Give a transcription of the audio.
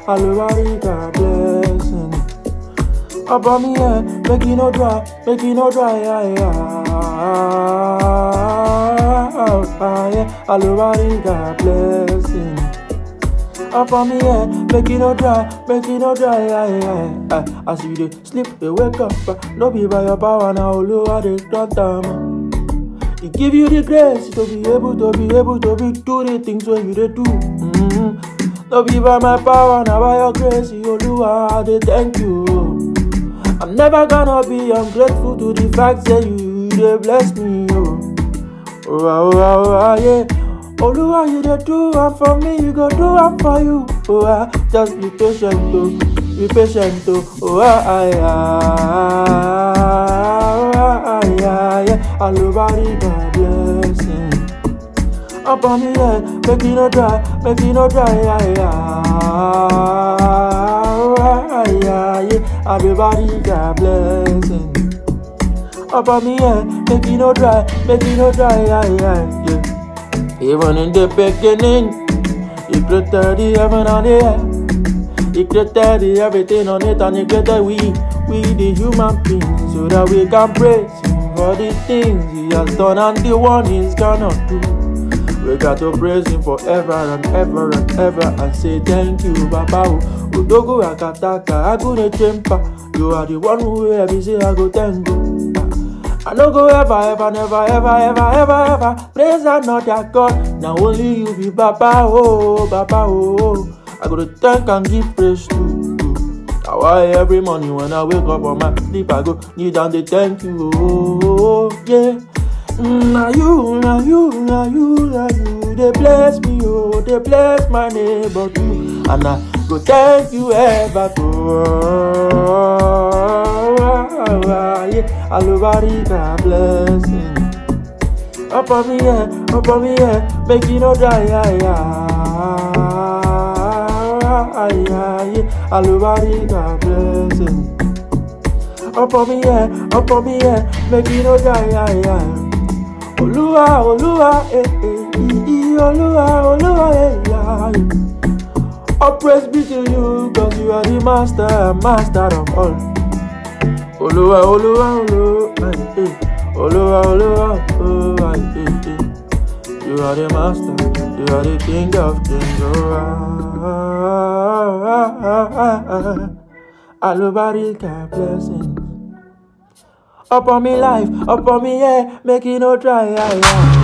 Alubarika blessing. Upon me, yeah, make it no dry, yeah, Alubarika blessing. Upon me, yeah, make it no dry, yeah. As you dey sleep, they wake up, no be by your power now, Lord, they don't time. He give you the grace to be able to do the things when you do. No be by my power, now by your grace, Oluwa, they thank you. I'm never gonna be ungrateful to the fact that you they bless me, yeah. Oluwa, you dey do one for me, you go do one for you. Just be patient, Alubarika blessing. Upon me, yeah, make it no dry, yeah, Alubarika blessing. Upon me, yeah, make it no dry, yeah. Even in the beginning, He created the heaven and the earth. He created everything on it, and He created we the human beings, so that we can praise Him for the things He has done and the one He's gonna do. We got to praise Him forever and ever and say thank you, Baba. Udogo akataka, agune chempa. You are the one who ever say I go thank you. I no go ever, never praise another God. Now only you be Baba, oh. I go to thank and give praise to you. Now why every morning when I wake up on my sleep, I go kneel down to thank you, yeah. Now you, they bless me, they bless my neighbor too. And I go thank you ever yeah, Alubarika blessing. Upon me, yeah, make it no dry, yeah, Alubarika blessing. Upon me, yeah, make it no dry, yeah. Oluwa, Oluwa, yeah. All praise be to you, cause you are the master of all. Oluwa, you are the master, you are the king of kings, Alubarika blessing. Upon me life, upon me, yeah, make it no dry, yeah.